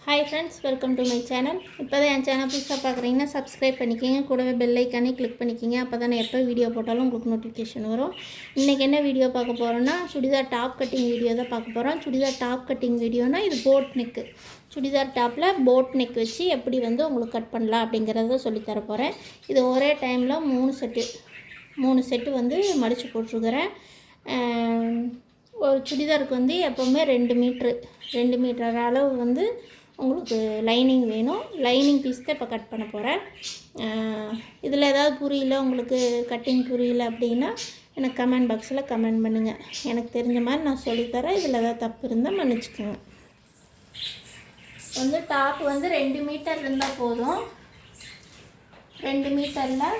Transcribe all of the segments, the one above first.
Hi friends, welcome to my channel. இப்போ தான் என் channel புதுசாக பார்க்குறீங்கன்னா சப்ஸ்கிரைப் பண்ணிக்கிங்க, கூடவே பெல் ஐக்கானே கிளிக் பண்ணிக்கிங்க. அப்போ தான் எப்போ வீடியோ போட்டாலும் உங்களுக்கு நோட்டிஃபிகேஷன் வரும். இன்றைக்கி என்ன வீடியோ பார்க்க போகிறோன்னா, சுடிதார் டாப் கட்டிங் வீடியோ தான் பார்க்க போகிறோம். சுடிதார் டாப் கட்டிங் வீடியோனால் இது போட் நெக்கு. சுடிதார் டாப்பில் போட் நெக் வச்சு எப்படி உங்களுக்கு கட் பண்ணலாம் அப்படிங்கிறத சொல்லித்தர போகிறேன். இது ஒரே டைமில் மூணு செட்டு மடித்து போட்டிருக்கிறேன். ஒரு சுடிதாருக்கு எப்போவுமே 2 மீட்டர் அளவு உங்களுக்கு லைனிங் வேணும். லைனிங் பீஸ் தான் இப்போ கட் பண்ண போகிறேன். இதில் ஏதாவது புரியல, உங்களுக்கு கட்டிங் புரியல அப்படின்னா எனக்கு கமெண்ட் பாக்ஸில் கமெண்ட் பண்ணுங்கள். எனக்கு தெரிஞ்ச மாதிரி நான் சொல்லித்தரேன். இதில் ஏதாவது தப்பு இருந்தால் மன்னிச்சுக்கோங்க. டாப் 2 மீட்டர் இருந்தால் போதும். 2 மீட்டரில்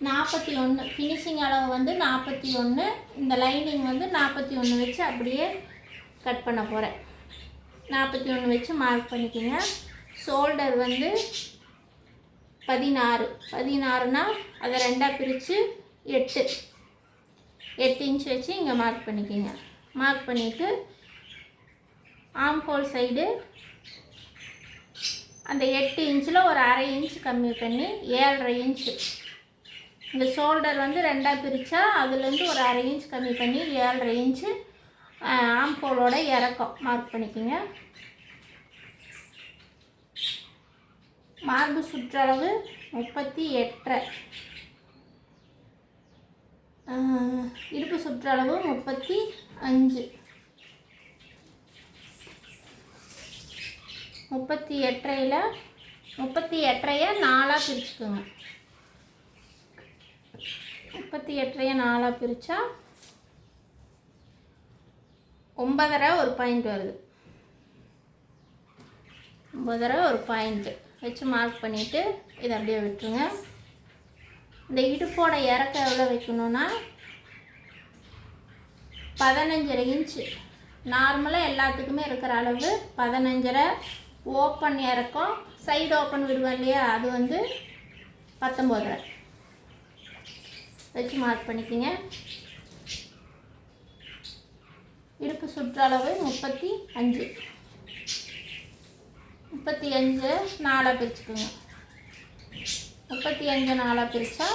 41 ஃபினிஷிங் அளவு 41. இந்த லைனிங் 41 வச்சு அப்படியே கட் பண்ண போகிறேன். 41 வச்சு மார்க் பண்ணிக்கோங்க. ஷோல்டர் 16னா அதை 2ஆக பிரித்து 8 இன்ச் வச்சு இங்கே மார்க் பண்ணிக்கோங்க. மார்க் பண்ணிவிட்டு ஆம் ஹோல் சைடு அந்த 8 இன்ச்சில் ஒரு அரை இன்ச் கம்மி பண்ணி 7.5 இன்ச்சு. இந்த ஷோல்டர் 2ஆக பிரித்தா அதுலேருந்து ஒரு அரை இன்ச் கம்மி பண்ணி 7.5 இன்ச்சு ஆம் ஹோலோட இறக்கம் மார்க் பண்ணிக்கோங்க. மார்பு சுற்றளவு 38. இடுப்பு சுற்றளவு 35. 38ஐ 4ஆக பிரிச்சுக்கோங்க. 38ஐ 4ஆக பிரித்தா 9.5 ஒரு பாயிண்ட் வருது. 9.5 ஒரு பாயிண்ட் வச்சு மார்க் பண்ணிவிட்டு இதை அப்படியே விட்டுருங்க. இந்த இடுப்போட இறக்கம் எவ்வளோ வைக்கணுன்னா 15.5 இன்ச்சு. நார்மலாக எல்லாத்துக்குமே இருக்கிற அளவு 15.5. ஓப்பன் இறக்கம் சைடு ஓப்பன் விடுவேன் இல்லையா, அது 19.5 வச்சு மார்க் பண்ணிக்கோங்க. இடுப்பு சுற்றளவு 35. 35 4ஆக பிரிச்சுக்கோங்க. 35 4ஆக பிரித்தா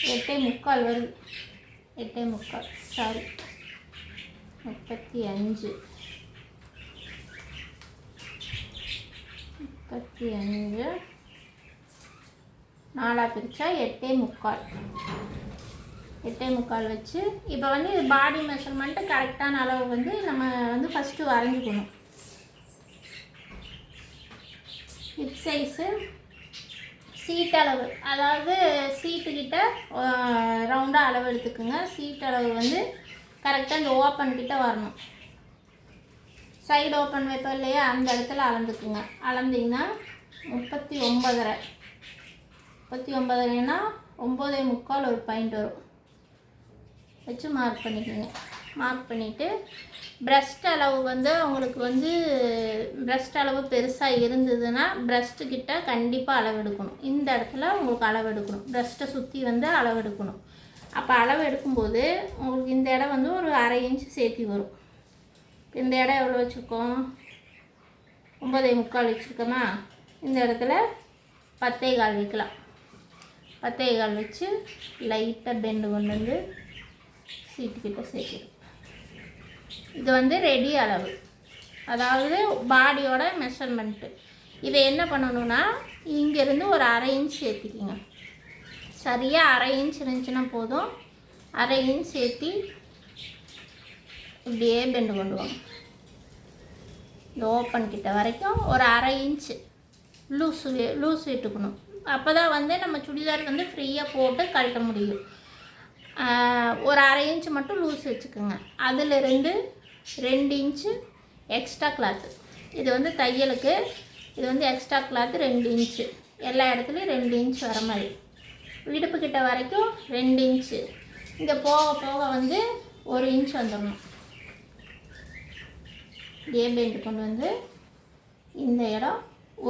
8.25 வருது. 8.25 சாரி 35 4ஆக பிரித்தா 8.25 வச்சு இப்போ இது பாடி மெஷர்மெண்ட்டு கரெக்டான அளவு நம்ம ஃபஸ்ட்டு வரைஞ்சிக்கணும். ஹிப் சைஸு சீட் அளவு, அதாவது சீட்டுக்கிட்ட ரவுண்டாக அளவு எடுத்துக்கோங்க. சீட் அளவு கரெக்டாக இந்த ஓப்பன் கிட்ட வரணும். சைடு ஓப்பன் வைப்போம் இல்லையா, அந்த இடத்துல அளந்துக்குங்க. அளந்திங்கன்னா 39.5. 39.5னா 9.25 ஒரு பாயிண்ட் வரும் வச்சு மார்க் பண்ணிக்கோங்க. மார்க் பண்ணிவிட்டு ப்ரெஸ்ட் அளவு உங்களுக்கு ப்ரெஸ்ட் அளவு பெருசாக இருந்ததுன்னா ப்ரெஸ்ட்டுக்கிட்ட கண்டிப்பாக அளவு எடுக்கணும். இந்த இடத்துல உங்களுக்கு அளவு எடுக்கணும். ப்ரெஸ்ட்டை சுற்றி அளவு எடுக்கணும். அப்போ அளவு எடுக்கும்போது உங்களுக்கு இந்த இடம் ஒரு அரை இன்ச்சு சேர்த்தி வரும். இந்த இடம் எவ்வளோ வச்சுருக்கோம்? 9.25 வச்சுருக்கோமா? இந்த இடத்துல 10.25 வைக்கலாம். 10.25 வச்சு லைட்டாக பெண்டு கொண்டு சீட்டுக்கிட்ட சேர்க்கிடும். இது ரெடி அளவு, அதாவது பாடியோட மெஷர்மெண்ட்டு. இதை என்ன பண்ணணுன்னா இங்கேருந்து ஒரு அரை இன்ச் சேர்த்திக்கிங்க. சரியாக அரை இன்ச் இருந்துச்சுன்னா போதும். அரை இன்ச் சேர்த்தி இப்படியே பெண்டு கொண்டு வாங்க. இந்த ஓப்பன் கிட்ட வரைக்கும் ஒரு அரை இன்ச்சு லூஸ் விட்டுக்கணும். அப்போ தான் நம்ம சுடிதார் ஃப்ரீயாக போட்டு கழட்ட முடியும். ஒரு அரை இன்ச்சு மட்டும் லூஸ் வச்சுக்கோங்க. அதிலிருந்து 2 இன்ச்சு எக்ஸ்ட்ரா கிளாத்து. இது தையலுக்கு. இது எக்ஸ்ட்ரா கிளாத்து 2 இன்ச்சு. எல்லா இடத்துலையும் 2 இன்ச் வர மாதிரி. இடுப்பு கிட்ட வரைக்கும் 2 இன்ச்சு. இங்கே போக போக 1 இன்ச் வந்துடணும். இதே பெண்டு கொண்டு இந்த இடம்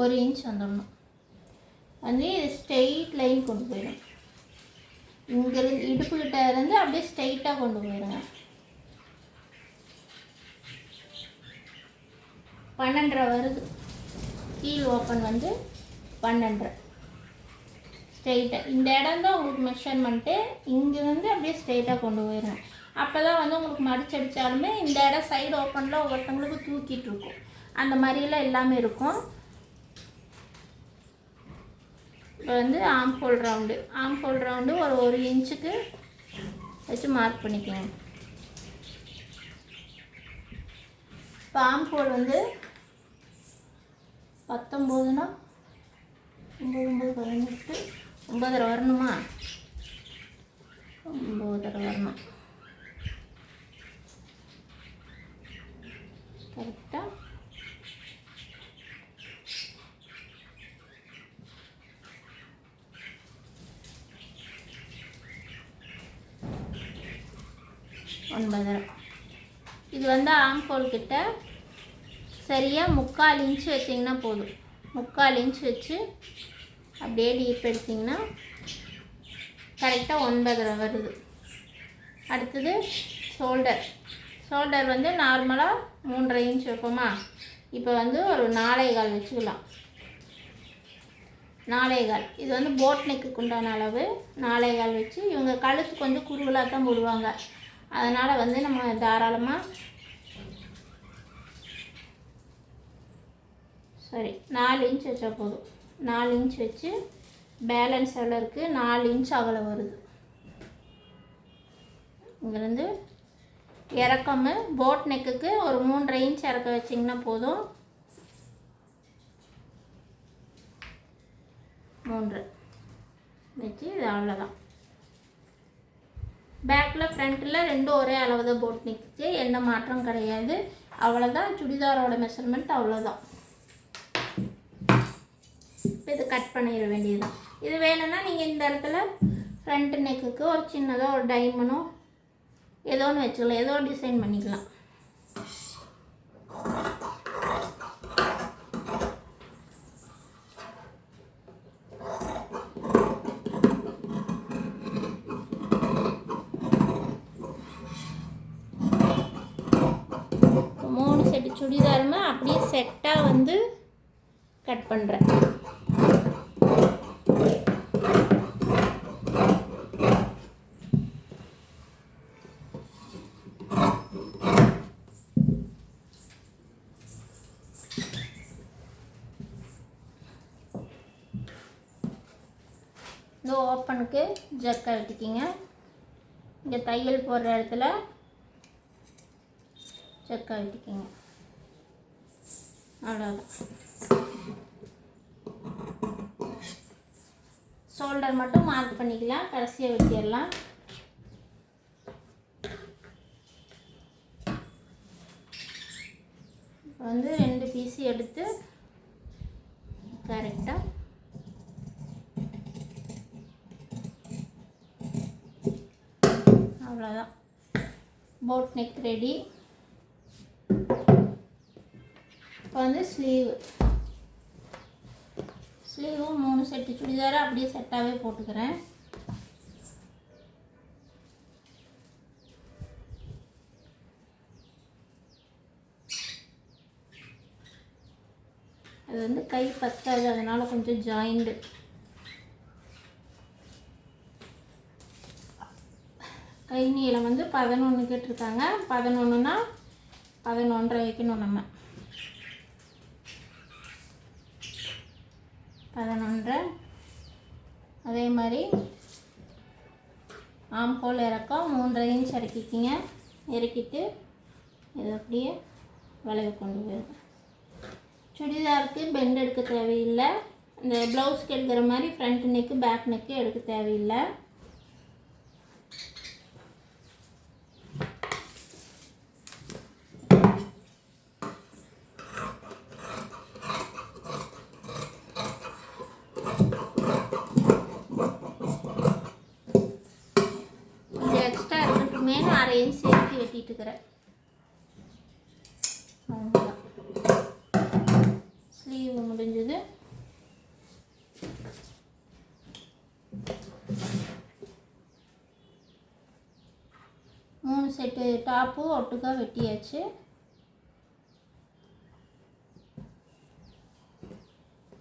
1 இன்ச் வந்துடணும். இது ஸ்ட்ரெயிட் லைன் கொண்டு போயிடும். இங்கேருந்து இடுப்புக்கிட்ட இருந்து அப்படியே ஸ்ட்ரைட்டாக கொண்டு போயிடுங்க. 12.5 வருது. கீழ் ஓப்பன் வந்து 12.5 ஸ்ட்ரெயிட்டாக. இந்த இடம் தான் உங்களுக்கு மெஷர்மெண்ட்டு. இங்கேருந்து அப்படியே ஸ்ட்ரெயிட்டாக கொண்டு போயிடுங்க. அப்போ தான் வந்து உங்களுக்கு மடிச்சடிச்சாலுமே இந்த இடம் சைடு ஓப்பனில் ஒவ்வொருத்தவங்களுக்கு தூக்கிட்டு இருக்கும். அந்த மாதிரிலாம் எல்லாமே இருக்கும். இப்போ வந்து ஆம் ஹோல் ரவுண்டு ஒரு 1 இன்ச்சுக்கு வச்சு மார்க் பண்ணிக்கோங்க. இப்போ ஆம் ஹோல் வந்து 19னா 9 18 9.5 வரணுமா? 9.5 வரணும் கரெக்டாக. இது வந்து ஆம் ஹோல் கிட்ட சரியாக 3/4 இன்ச்சு வச்சிங்கன்னா போதும். 3/4 இன்ச்சு வச்சு அப்படியே டீப் எடுத்திங்கன்னா கரெக்டாக 9.5 வருது. அடுத்தது ஷோல்டர் வந்து நார்மலாக 3.5 இன்ச் வைப்போமா? இப்போ வந்து ஒரு 4.25 வச்சுக்கலாம். 4.25 இது வந்து போட் நெக்குக்கு உண்டான அளவு. 4.25 வச்சு இவங்க கழுத்துக்கு வந்து குறுகலாக தான் போடுவாங்க. அதனால் வந்து நம்ம தாராளமாக 4 இன்ச் வச்சா போதும். 4 இன்ச் வச்சு பேலன்ஸ் எவ்வளோ இருக்குது? 4 இன்ச் அகலம் வருது. இங்கேருந்து இறக்கம் போட் நெக்குக்கு ஒரு 3.5 இன்ச் இறக்க வச்சிங்கன்னா போதும். 3 வச்சு இது அவ்வளோதான். பேக்கில் ஃப்ரண்ட்டில் ரெண்டும் ஒரே அளவு தான் போட் நெக்கு, எந்த மாற்றம் கிடையாது. அவ்வளோதான் சுடிதாரோட மெஷர்மெண்ட், அவ்வளோதான். இப்போ இது கட் பண்ணிட வேண்டியதுதான். இது வேணும்னா நீங்கள் இந்த இடத்துல ஃப்ரண்ட் நெக்குக்கு ஒரு சின்னதாக ஒரு டைமண்டோ ஏதோ ஒன்று வச்சுக்கலாம், ஏதோ டிசைன் பண்ணிக்கலாம். சுடிதாருமே அப்படியே செட்டாக வந்து கட் பண்ணுறேன். இந்த ஓப்பனுக்கு ஜக்கை வெட்டிக்கிங்க. இங்கே தையல் போடுற இடத்துல ஜக்கை வெட்டிக்கிங்க. அவ்வளோதான். ஷோல்டர் மட்டும் மார்க் பண்ணிக்கலாம், கடைசியாக வெட்டிடலாம். வந்து 2 பீஸ் எடுத்து கரெக்டாக அவ்வளோதான். Boat neck ready. இப்போ வந்து ஸ்லீவும் 3 செட்டு சுடிதாரை அப்படியே செட்டாகவே போட்டுக்கிறேன். அது வந்து கை பத்தாது, அதனால் கொஞ்சம் ஜாயிண்டு. கை நீளம் வந்து 11 கேட்டிருக்காங்க. 11னா 11.5 வைக்கணும். நம்ம 11.5. அதே மாதிரி ஆம் ஹோல் இறக்கம் 3.5 இன்ச் இறக்கிக்கிங்க. இறக்கிட்டு இதை அப்படியே வளைவு கொண்டு போயிடும். சுடிதாருக்கு பெண்ட் எடுக்க தேவையில்லை. இந்த ப்ளவுஸ்க்கு எடுக்கிற மாதிரி ஃப்ரண்ட் நெக்கு பேக் நெக்கு எடுக்க தேவையில்லை. அரையும் சேர்த்து வெட்டிட்டுக்கிறேன். ஸ்லீவ் முடிஞ்சது. மூணு செட்டு டாப்பு ஒட்டுக்கா வெட்டியாச்சு.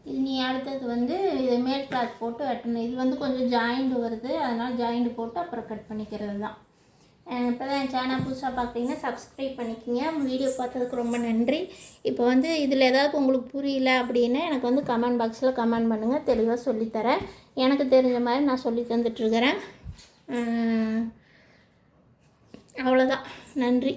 இது நீ அடுத்தது வந்து இது மேல் கிளாத் போட்டு வெட்டணும். இது வந்து கொஞ்சம் ஜாயிண்ட் வருது, அதனால் ஜாயிண்ட் போட்டு அப்புறம் கட் பண்ணிக்கிறது தான். இப்போ தான் என் சேனல் புதுசாக பார்க்குறீங்கன்னா சப்ஸ்கிரைப் பண்ணிக்கோங்க. வீடியோ பார்த்ததுக்கு ரொம்ப நன்றி. இப்போ வந்து இதில் ஏதாவது உங்களுக்கு புரியல அப்படின்னா எனக்கு வந்து கமெண்ட் பாக்ஸில் கமெண்ட் பண்ணுங்கள், தெளிவாக சொல்லித்தரேன். எனக்கு தெரிஞ்ச மாதிரி நான் சொல்லி தந்துட்டுருக்கிறேன். அவ்வளோதான். நன்றி.